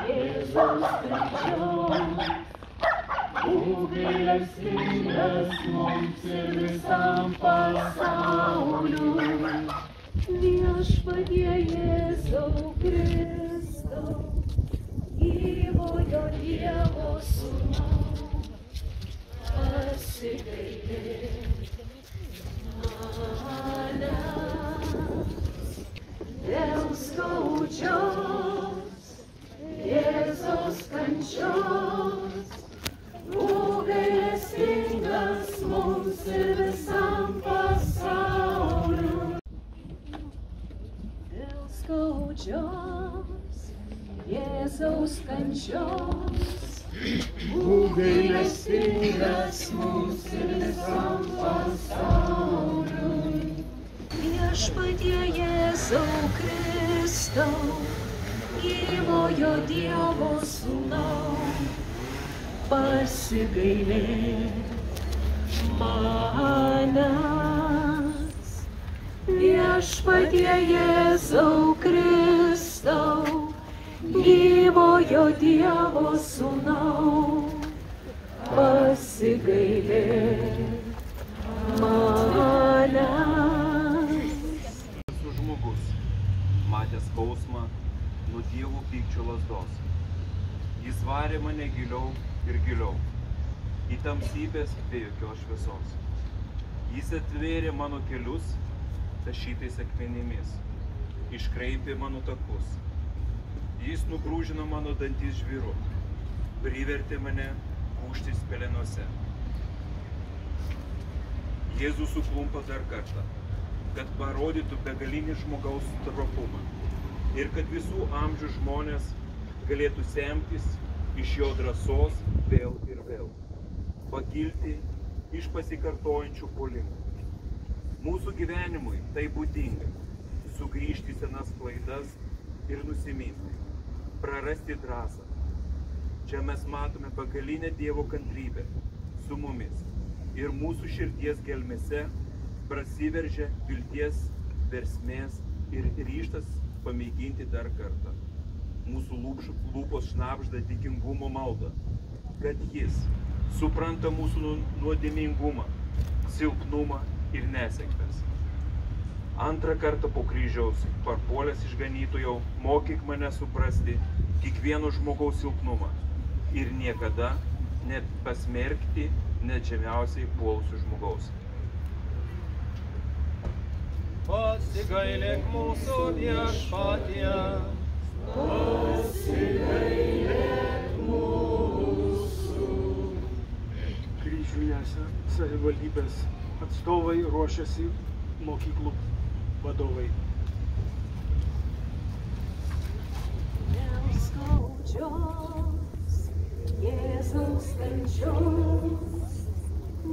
Jėzaus kančios, būk gailestingas mums ir visam pasauliui. Viešpatie Jėzau Kristau, gyvojo Dievo Sūnau, pasigailėk manęs. Dėl skaudžios Jėzaus kančios, būk gailestingas mums ir visam pasauliui. Dėl skaudžios Jėzaus kančios, būk gailestingas mums ir visam pasauliui. Viešpatie Jėzau Kristau, gyvojo Dievo Sūnau, pasigailėk manęs. Viešpatie Jėzau Kristau, gyvojo Dievo Sūnau, pasigailėk manęs. Esu žmogus, matęs skausmą nuo Dievo pykčio lazdos. Jis varė mane giliau ir giliau, į tamsybės be jokios šviesos. Jis atvėrė mano kelius tašytais akmenimis, iškraipė mano takus. Jis nugrūžino mano dantis žvyru, privertė mane gūžtis pelenuose. Jėzus suklumpa dar kartą, kad parodytų begalinį žmogaus stropumą ir kad visų amžių žmonės galėtų semtis iš jo drąsos vėl ir vėl, pakilti iš pasikartojančių puolimų. Mūsų gyvenimui tai būdinga – sugrįžti senas klaidas ir nusiminti, prarasti drąsą. Čia mes matome begalinę Dievo kantrybę su mumis ir mūsų širdies gelmėse prasiveržia vilties versmės ir ryžtas pamėginti dar kartą. Mūsų lūpos šnabžda dėkingumo maldą, kad jis supranta mūsų nuodėmingumą, silpnumą ir nesėkmes. Antrą kartą po kryžiaus parpuolęs išganytojau, mokyk mane suprasti kiekvieno žmogaus silpnumą ir niekada net pasmerkti net žemiausiai puolusio žmogaus. Pasigailėk mūsų Viešpatie, pasigailėk mūsų. Kryžių nesę savivaldybės atstovai, ruošiasi mokyklų vadovai. Dėl skaudžios Jėzaus kančios,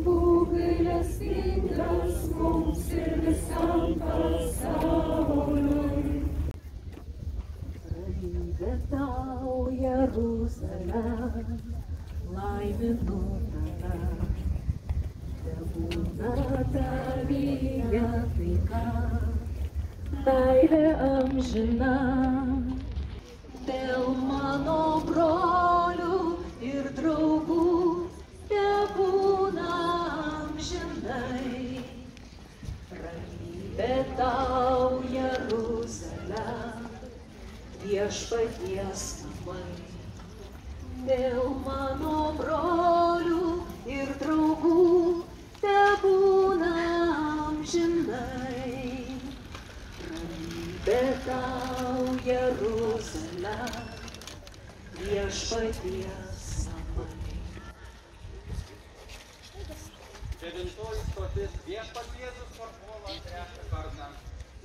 būk gailestingas mums ir visam pasauliui. Ramybė tau, Jeruzalė, laiminota, tebūna tavyje taika, meilė amžina. Dėl mano brolių ir draugų tebūna amžinai. Ramybė tau, Jeruzalė, viešpaties namai. Dėl mano brolių ir draugų tebūna amžinai. Ramybė tau, Jeruzalė, viešpaties namai. devintoji stotis, Viešpats Jėzus parpuola trečią kartą.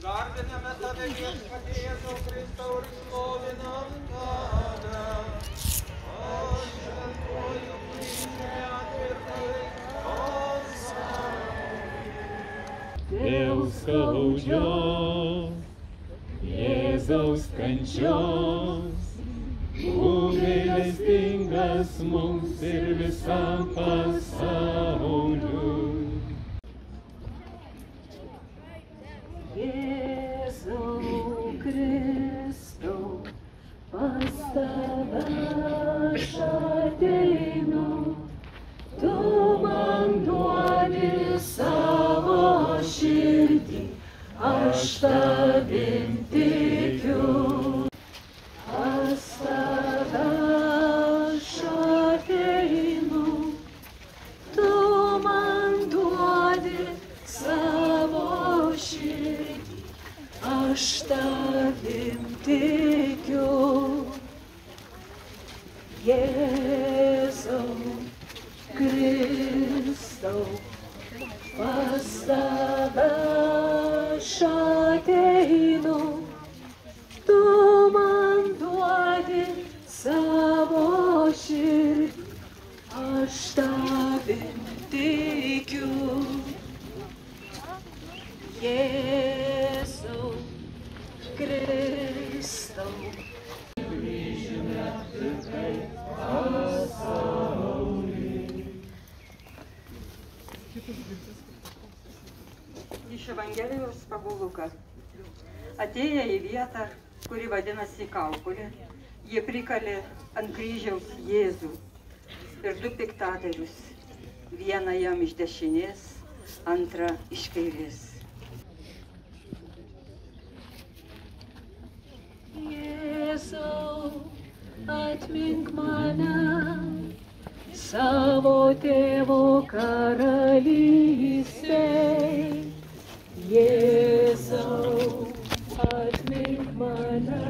Garbiname tave, Viešpatie Jėzau Kristau, ir šlovinam tave. O šventuoju kryžiuje atvirtai pasaulį. Dėl skaudžios Jėzaus kančios, būk gailestingas mums ir visam pasauliui. Jėzau Kristau, aš tavim tikiu. Pas tave aš ateinu, tu man duodi savo širdį, aš tavim tikiu. Jėzau Kristau, pas tave aš ateinu, tu man duodi savo širdį, aš tavim tikiu. Jėzau Kristau, kryžiumi atpirkai pasaulį. Iš Evangelijos pagal Luką. Atėję į vietą, kuri vadinasi Kaukolė, jie prikalė ant kryžiaus Jėzų ir du piktadarius, vieną jam iš dešinės, antrą iš kairės. Jėzau, atmink mane savo tėvo karalystėj. Jėzau, atmink mane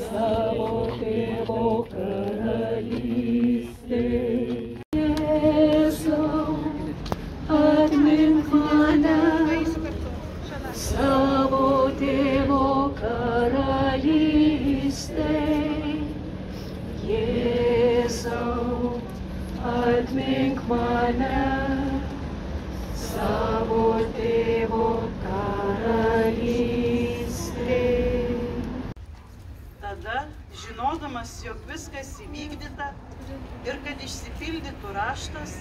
savo tėvo karalystėj. Jėzau, atmink mane savo tėvo karalystėj. Jėzau, atmink mane savo tėvo karalystėj. Tada, žinodamas, jog viskas įvykdyta ir kad išsipildytų raštas,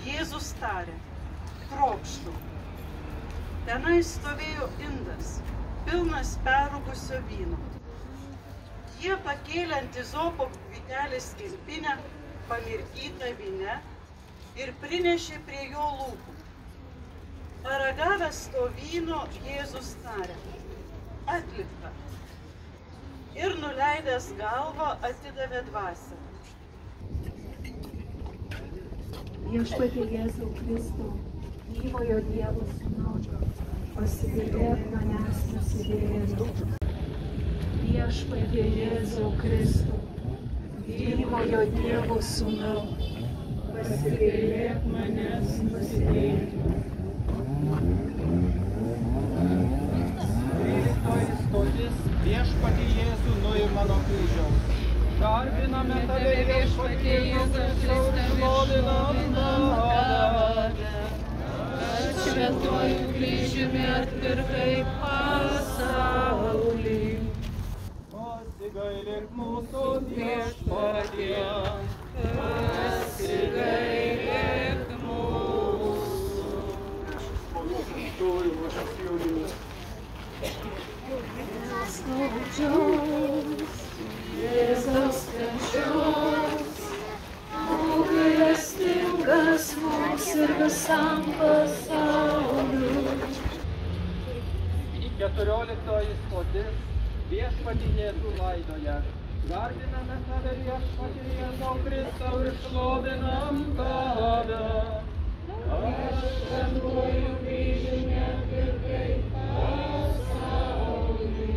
Jėzus tarė: trokštu. Tenai stovėjo indas, pilnas perrūgusio vyno. Jie pakėlė ant izopo vytelės kilpinę, pamirkytą vyne, ir prinešė prie jo lūpų. Paragavęs to vyno, Jėzus tarė: atlikta. Ir nuleidęs galvą atidavė dvasią. Viešpatie Jėzau Kristau, gyvojo Dievo Sūnau, pasigailėk manęs nusidėjėlių. Viešpatie Jėzau Kristau, gyvojo Dievo Sūnau, pasigailėk manęs nusidėjėlių. Tryliktoji stotis, Viešpatie Jėzų, nuima nuo kryžiaus. Garbiname tave, Viešpatie Jėzau Kristau, šlovinam tave. Šventuoju kryžiumi atpirkai pasaulį. Pasigailėk mūsų, Viešpatie, pasigailėk mūsų. Skaudžios Jėzaus kančios, būk gailestingas mums ir visam pasauliui. 14 stotis, Viešpatie Jėzų laidoja. Garbiname tave, Viešpatie Jėzau Kristau, ir šlovinam tave. Šventuoju kryžiumi atpirkai pasaulį.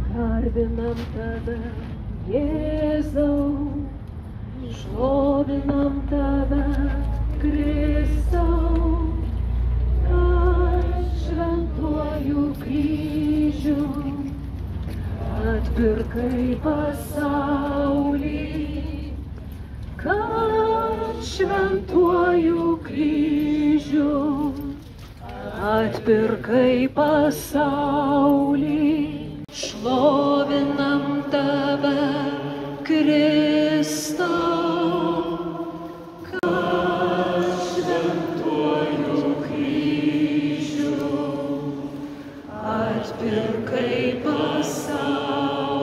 Garbinam tave, Jėzau, šlovinam tave, Kristau, kad šventuoju kryžiu atpirkai pasaulį, kad šventuoju kryžiu atpirkai pasaulį. Šlovinam tave, Kristau, kad šventuoju kryžiu atpirkai pasaulį.